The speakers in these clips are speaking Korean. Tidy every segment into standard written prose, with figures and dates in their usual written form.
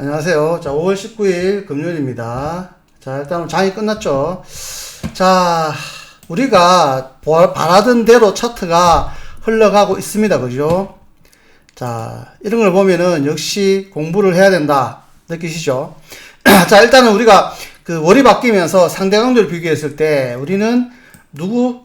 안녕하세요. 자, 5월 19일 금요일입니다. 자, 일단 장이 끝났죠. 자, 우리가 바라던 대로 차트가 흘러가고 있습니다. 그죠? 자, 이런 걸 보면은 역시 공부를 해야 된다. 느끼시죠? 자, 일단은 우리가 그 월이 바뀌면서 상대 강도를 비교했을 때 우리는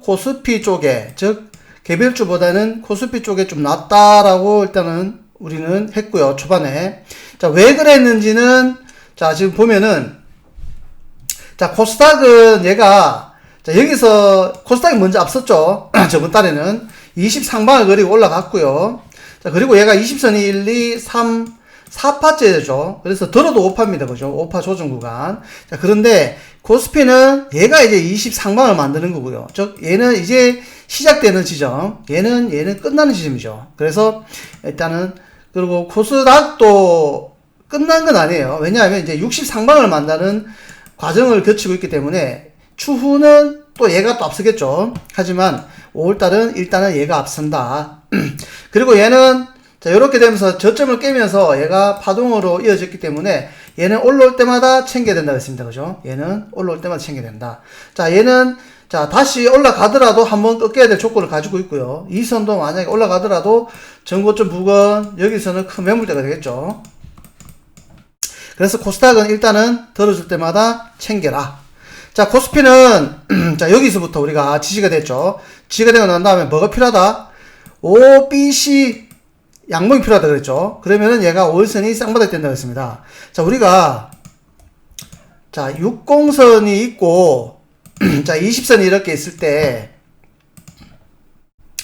코스피 쪽에, 즉, 개별주보다는 코스피 쪽에 좀 낫다라고 일단은 우리는 했고요. 초반에. 자, 왜 그랬는지는, 자, 지금 보면은, 자, 코스닥은 얘가, 자, 여기서 코스닥이 먼저 앞섰죠. 저번 달에는 20 상방을 그리고 올라갔고요. 자, 그리고 얘가 20선이 1, 2, 3, 4파째죠. 그래서 들어도 5파입니다. 그죠? 5파 조정 구간. 자, 그런데 코스피는 얘가 이제 20 상방을 만드는 거고요. 즉, 얘는 이제 시작되는 지점, 얘는 끝나는 지점이죠. 그래서 일단은, 그리고 코스닥도 끝난 건 아니에요. 왜냐하면 이제 60 상방을 만드는 과정을 거치고 있기 때문에 추후는 또 얘가 또 앞서겠죠. 하지만 5월달은 일단은 얘가 앞선다. 그리고 얘는 자, 이렇게 되면서 저점을 깨면서 얘가 파동으로 이어졌기 때문에 얘는 올라올 때마다 챙겨야 된다고 했습니다. 그죠? 얘는 올라올 때마다 챙겨야 된다. 자, 얘는 자, 다시 올라가더라도 한번 꺾여야 될 조건을 가지고 있고요. 이 선도 만약에 올라가더라도 전고점 부근, 여기서는 큰 매물대가 되겠죠. 그래서 코스닥은 일단은 들어줄 때마다 챙겨라. 자, 코스피는, 자, 여기서부터 우리가 지지가 됐죠. 지지가 되고 난 다음에 뭐가 필요하다? OBC 양봉이 필요하다 그랬죠. 그러면은 얘가 5일선이 쌍바닥 된다고 했습니다. 자, 우리가, 자, 60선이 있고, 자, 20선이 이렇게 있을 때,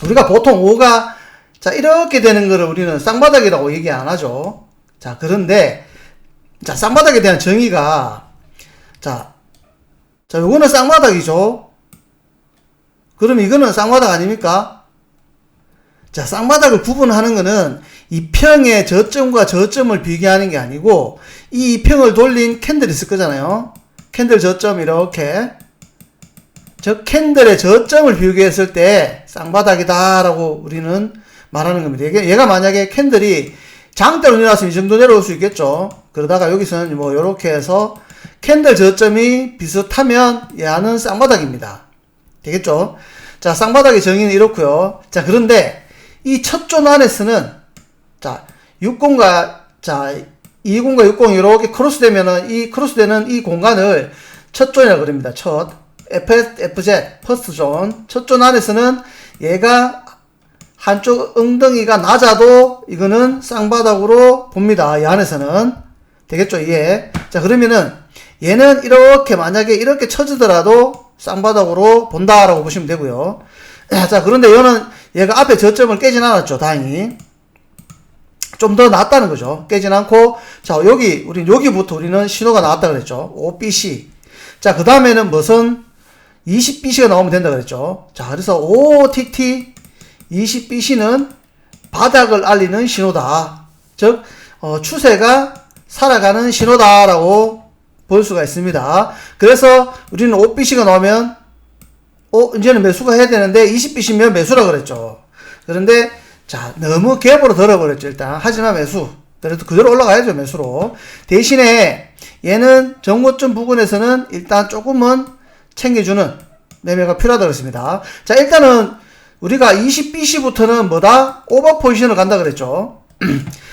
우리가 보통 5가, 자, 이렇게 되는 거를 우리는 쌍바닥이라고 얘기 안 하죠. 자, 그런데, 자, 쌍바닥에 대한 정의가, 자, 요거는 쌍바닥이죠. 그럼 이거는 쌍바닥 아닙니까? 자, 쌍바닥을 구분하는 거는 이 평의 저점과 저점을 비교하는 게 아니고, 이 평을 돌린 캔들이 있을 거잖아요. 캔들 저점 이렇게. 저 캔들의 저점을 비교했을 때 쌍바닥이다라고 우리는 말하는 겁니다. 얘가 만약에 캔들이 장대로 내려왔으면 이 정도 내려올 수 있겠죠. 그러다가 여기서는 뭐 요렇게 해서 캔들 저점이 비슷하면 얘는 쌍바닥입니다. 되겠죠? 자, 쌍바닥의 정의는 이렇고요. 자, 그런데 이 첫 존 안에서는 자, 60과 자, 20과 60 이렇게 크로스되면은 이 크로스되는 이 공간을 첫 존이라고 그럽니다. 첫 FZ, 퍼스트 존. 첫 존 안에서는 얘가 한쪽 엉덩이가 낮아도 이거는 쌍바닥으로 봅니다. 이 안에서는. 되겠죠? 이게. 자, 그러면은 얘는 이렇게 만약에 이렇게 쳐지더라도 쌍바닥으로 본다라고 보시면 되고요. 자, 그런데 얘가 앞에 저점을 깨진 않았죠. 다행히. 좀 더 낫다는 거죠. 깨진 않고. 자, 여기부터 우리는 신호가 나왔다 그랬죠. OBC. 자, 그 다음에는 무슨 20BC가 나오면 된다 그랬죠. 자, 그래서 OTT 20BC는 바닥을 알리는 신호다. 즉, 추세가 살아가는 신호다라고 볼 수가 있습니다. 그래서 우리는 OBC가 나오면, 이제는 매수가 해야 되는데 20BC면 매수라 그랬죠. 그런데, 자, 너무 갭으로 들어버렸죠, 일단. 하지만 매수. 그래도 그대로 올라가야죠, 매수로. 대신에 얘는 정고점 부근에서는 일단 조금은 챙겨주는 매매가 필요하다고 했습니다. 자, 일단은 우리가 20BC부터는 뭐다? 오버 포지션을 간다 그랬죠.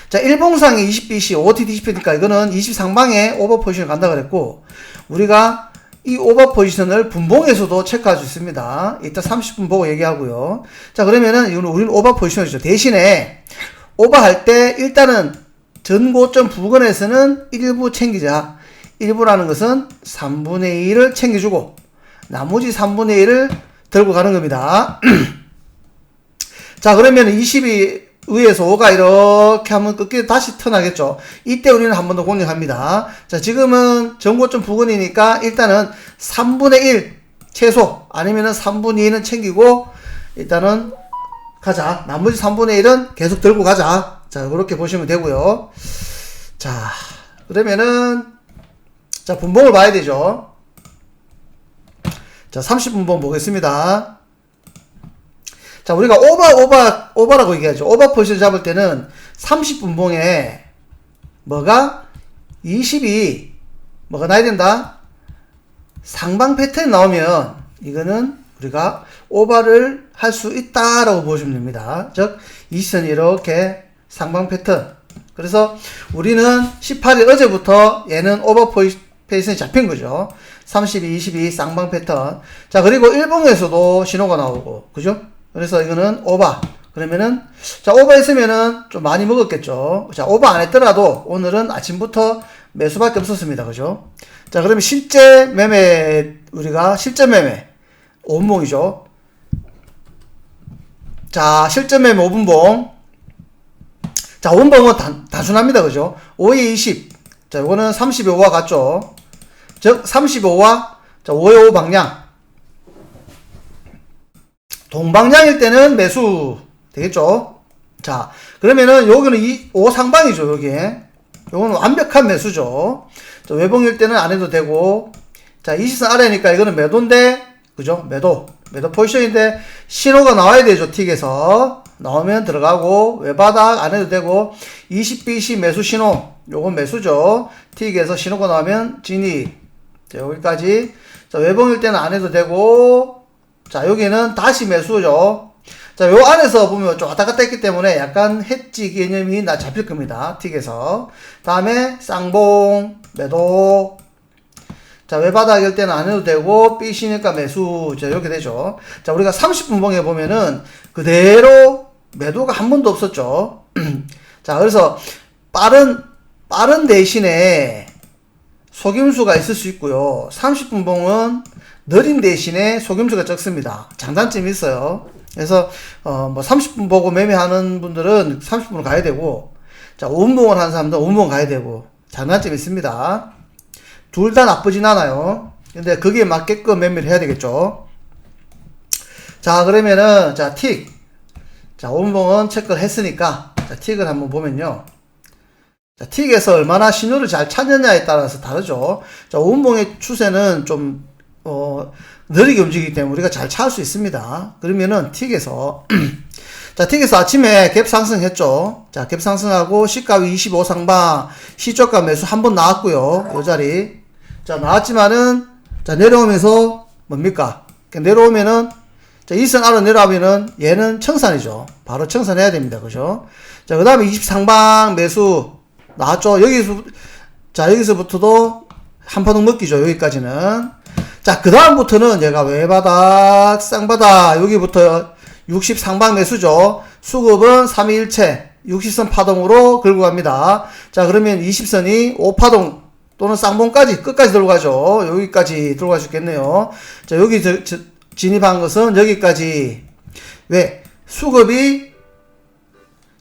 자, 일봉상의 20BC, OTT 20BC니까 이거는 20 상방에 오버 포지션을 간다 그랬고, 우리가 이 오버 포지션을 분봉에서도 체크할 수 있습니다. 이따 30분 보고 얘기하고요. 자, 그러면은 우리는 오버 포지션이죠. 대신에 오버할 때 일단은 전고점 부근에서는 일부 챙기자. 일부라는 것은 3분의 1을 챙겨주고 나머지 3분의 1을 들고 가는 겁니다. 자, 그러면 20이 위에서 5가 이렇게 하면 끝에 다시 턴하겠죠. 이때 우리는 한 번 더 공략합니다. 자, 지금은 전고점 부근이니까 일단은 3분의 1 최소 아니면은 3분의 2는 챙기고 일단은 가자. 나머지 3분의 1은 계속 들고 가자. 자, 그렇게 보시면 되고요. 자, 그러면은 자, 분봉을 봐야 되죠. 자, 30분봉 보겠습니다. 자, 우리가 오버라고 얘기하죠. 오버 포지션 잡을 때는 30분봉에 뭐가 20이 뭐가 나야 된다? 상방 패턴이 나오면 이거는 우리가 오버를 할 수 있다라고 보시면 됩니다. 즉 20선이 이렇게 상방 패턴. 그래서 우리는 18일 어제부터 얘는 오버 페이스에 잡힌 거죠. 32, 22 쌍방 패턴. 자, 그리고 일봉에서도 신호가 나오고, 그죠? 그래서 이거는 오버. 그러면은, 자, 오버 했으면은 좀 많이 먹었겠죠. 자, 오버 안 했더라도 오늘은 아침부터 매수밖에 없었습니다. 그죠? 자, 그러면 실제 매매, 우리가 실제 매매, 5분봉이죠. 자, 실제 매매 5분봉. 자, 5분봉은 단순합니다. 그죠? 5에 20. 자, 요거는 30에 5와 같죠? 즉, 35와, 자, 5에 5 방향. 동방향일 때는 매수 되겠죠? 자, 그러면은 여기는 5 상방이죠, 여기에. 요거는 완벽한 매수죠. 자, 외봉일 때는 안 해도 되고, 자, 20선 아래니까 이거는 매도인데, 그죠? 매도 포지션인데, 신호가 나와야 되죠, 틱에서. 나오면 들어가고, 외바닥 안 해도 되고, 20BC 매수 신호, 요건 매수죠. 틱에서 신호가 나오면 진입. 자, 여기까지. 자, 외봉일 때는 안 해도 되고, 자, 여기는 다시 매수죠. 자, 요 안에서 보면 좀 왔다 갔다 했기 때문에 약간 해지 개념이 잡힐 겁니다. 틱에서. 다음에 쌍봉, 매도. 자, 외바닥일 때는 안 해도 되고, B시니까 매수. 자, 이렇게 되죠. 자, 우리가 30분봉에 보면은 그대로 매도가 한 번도 없었죠. 자, 그래서 빠른 대신에 속임수가 있을 수 있고요. 30분봉은 느린 대신에 속임수가 적습니다. 장단점이 있어요. 그래서 뭐 30분 보고 매매하는 분들은 30분을 가야 되고, 자, 5분봉을 하는 사람들은 5분봉 가야 되고, 장단점이 있습니다. 둘 다 나쁘진 않아요. 근데 거기에 맞게끔 매매를 해야 되겠죠. 자, 그러면은 자, 틱. 자, 5분봉은 체크를 했으니까, 자, 틱을 한번 보면요. 자, 틱에서 얼마나 신호를 잘 찾느냐에 따라서 다르죠. 자, 5분봉의 추세는 좀 느리게 움직이기 때문에 우리가 잘 찾을 수 있습니다. 그러면은 틱에서 자, 틱에서 아침에 갭 상승했죠. 자, 갭 상승하고 시가위 25 상방, 시초가 매수 한 번 나왔고요. 요 자리. 자, 나왔지만은 자, 내려오면서 뭡니까? 내려오면은 자, 2선 아래 내려오면은 얘는 청산이죠. 바로 청산해야 됩니다. 그죠? 자, 그 다음에 20 상방 매수 나왔죠. 여기서부터도 한파동 먹기죠. 여기까지는. 자, 그 다음부터는 얘가 외바닥, 쌍바닥, 여기부터 60 상방 매수죠. 수급은 3일체, 60선 파동으로 긁고 갑니다. 자, 그러면 20선이 5파동 또는 쌍봉까지 끝까지 들고 가죠. 여기까지 들고 갈 수 있겠네요. 자, 여기 진입한 것은 여기까지. 왜? 수급이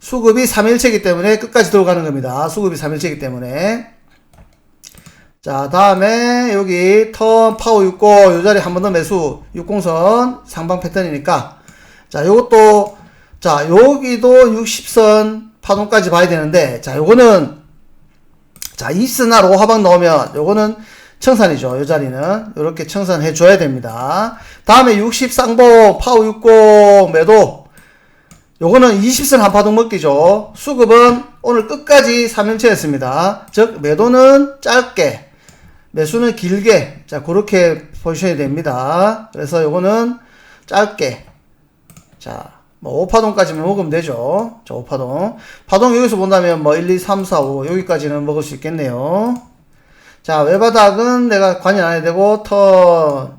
3일체이기 때문에 끝까지 들어가는 겁니다. 수급이 3일체이기 때문에. 자, 다음에 여기 턴 파워 60, 요 자리 한 번 더 매수 60선 상방 패턴이니까. 자, 요것도 자, 여기도 60선 파동까지 봐야 되는데, 자, 요거는 자, 2선하로 하방 넣으면 요거는 청산이죠. 요 자리는 요렇게 청산해 줘야 됩니다. 다음에 60 쌍봉 파워 60 매도, 요거는 20선 한파동 먹기죠. 수급은 오늘 끝까지 3일체였습니다. 즉 매도는 짧게, 매수는 길게. 자, 그렇게 포지션이 됩니다. 그래서 요거는 짧게. 자, 뭐 5파동까지만 먹으면 되죠. 자, 5파동. 파동 여기서 본다면 뭐 1, 2, 3, 4, 5 여기까지는 먹을 수 있겠네요. 자, 외바닥은 내가 관여 안 해도 되고, 턴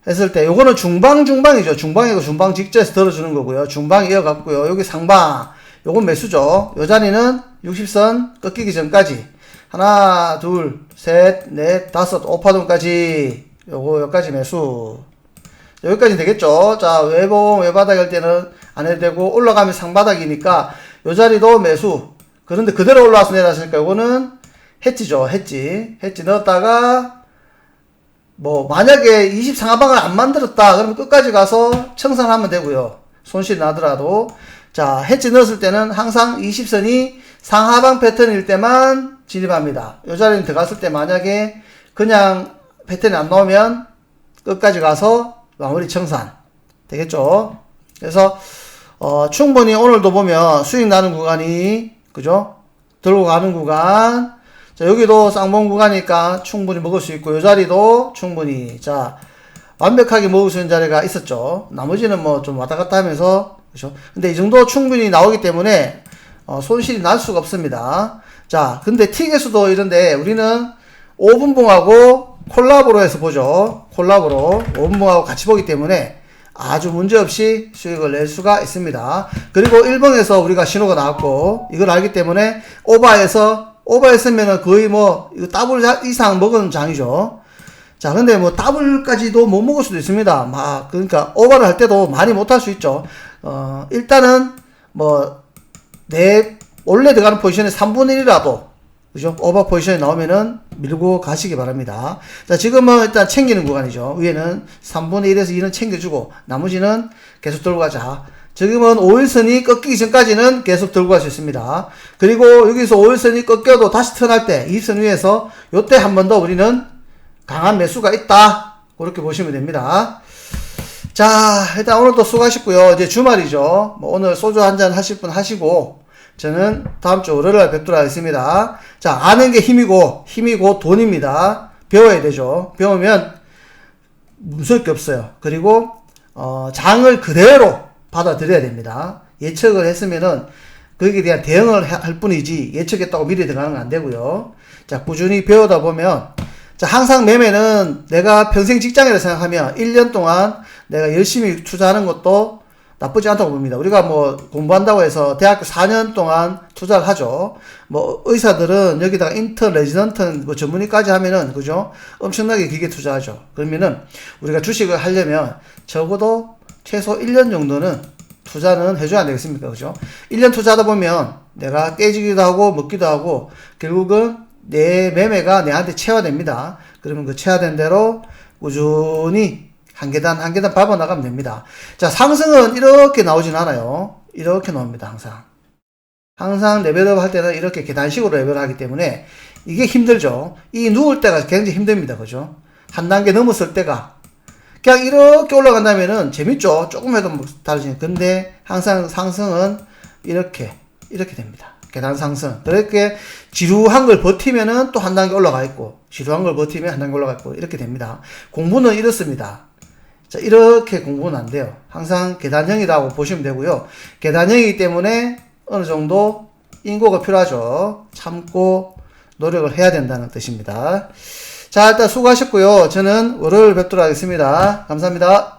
했을 때 요거는 중방이죠. 중방이고 중방 직전에서 들어주는 거고요. 중방 이어갔고요. 여기 상방, 요건 매수죠. 요 자리는 60선 꺾이기 전까지 하나, 둘, 셋, 넷, 다섯, 5파동까지 여기까지 매수. 여기까지 되겠죠. 자, 외바닥 할 때는 안 해도 되고, 올라가면 상바닥이니까 요 자리도 매수. 그런데 그대로 올라와서 내려왔으니까 요거는 해지죠. 해지 넣었다가 뭐 만약에 20 상하방을 안 만들었다 그러면 끝까지 가서 청산하면 되고요. 손실이 나더라도. 자, 해지 넣었을 때는 항상 20선이 상하방 패턴일 때만 진입합니다. 요 자리는 들어갔을 때 만약에 그냥 패턴이 안 나오면 끝까지 가서 마무리 청산 되겠죠. 그래서 충분히 오늘도 보면 수익 나는 구간이, 그죠? 들고 가는 구간, 자, 여기도 쌍봉 구간이니까 충분히 먹을 수 있고, 이 자리도 충분히, 자, 완벽하게 먹을 수 있는 자리가 있었죠. 나머지는 뭐 좀 왔다 갔다 하면서, 그죠? 근데 이 정도 충분히 나오기 때문에, 손실이 날 수가 없습니다. 자, 근데 틱에서도 이런데 우리는 5분봉하고 콜라보로 해서 보죠. 콜라보로 5분봉하고 같이 보기 때문에 아주 문제없이 수익을 낼 수가 있습니다. 그리고 1봉에서 우리가 신호가 나왔고, 이걸 알기 때문에 오버했으면은 거의 뭐, 이거 더블 이상 먹은 장이죠. 자, 근데 뭐 더블까지도 못 먹을 수도 있습니다. 그러니까 오버를 할 때도 많이 못 할 수 있죠. 일단은 뭐, 원래 들어가는 포지션의 3분의 1이라도, 그죠? 오버 포지션이 나오면은 밀고 가시기 바랍니다. 자, 지금은 일단 챙기는 구간이죠. 위에는 3분의 1에서 2는 챙겨주고, 나머지는 계속 들고 가자. 지금은 5일선이 꺾이기 전까지는 계속 들고 갈 수 있습니다. 그리고 여기서 5일선이 꺾여도 다시 턴할 때, 2선 위에서, 요때 한 번 더 우리는 강한 매수가 있다. 그렇게 보시면 됩니다. 자, 일단 오늘도 수고하셨고요. 이제 주말이죠. 뭐 오늘 소주 한잔 하실 분 하시고, 저는 다음 주 월요일날 뵙도록 하겠습니다. 자, 아는 게 힘이고 돈입니다. 배워야 되죠. 배우면 무서울 게 없어요. 그리고, 장을 그대로 받아들여야 됩니다. 예측을 했으면은, 거기에 대한 대응을 할 뿐이지, 예측했다고 미리 들어가는 건 안 되고요. 자, 꾸준히 배우다 보면, 자, 항상 매매는 내가 평생 직장이라 생각하면 1년 동안 내가 열심히 투자하는 것도 나쁘지 않다고 봅니다. 우리가 뭐 공부한다고 해서 대학교 4년 동안 투자를 하죠. 뭐 의사들은 여기다가 인턴, 레지던트, 뭐 전문의까지 하면은, 그죠? 엄청나게 길게 투자하죠. 그러면은 우리가 주식을 하려면 적어도 최소 1년 정도는 투자는 해줘야 안 되겠습니까? 그죠? 1년 투자하다 보면 내가 깨지기도 하고 먹기도 하고 결국은 내 매매가 내한테 체화됩니다. 그러면 그 체화된 대로 꾸준히 한 계단 한 계단 밟아 나가면 됩니다. 자, 상승은 이렇게 나오진 않아요. 이렇게 나옵니다. 항상 레벨업 할 때는 이렇게 계단식으로 레벨을 하기 때문에 이게 힘들죠. 이 누울 때가 굉장히 힘듭니다. 그죠? 한 단계 넘었을 때가 그냥 이렇게 올라간다면은 재밌죠. 조금 해도 다르지. 근데 항상 상승은 이렇게 됩니다. 계단 상승. 그렇게 지루한 걸 버티면은 또 한 단계 올라가 있고, 지루한 걸 버티면 한 단계 올라가 있고, 이렇게 됩니다. 공부는 이렇습니다. 자, 이렇게 공부는 안 돼요. 항상 계단형이라고 보시면 되고요. 계단형이기 때문에 어느 정도 인고가 필요하죠. 참고 노력을 해야 된다는 뜻입니다. 자, 일단 수고하셨고요. 저는 월요일 뵙도록 하겠습니다. 감사합니다.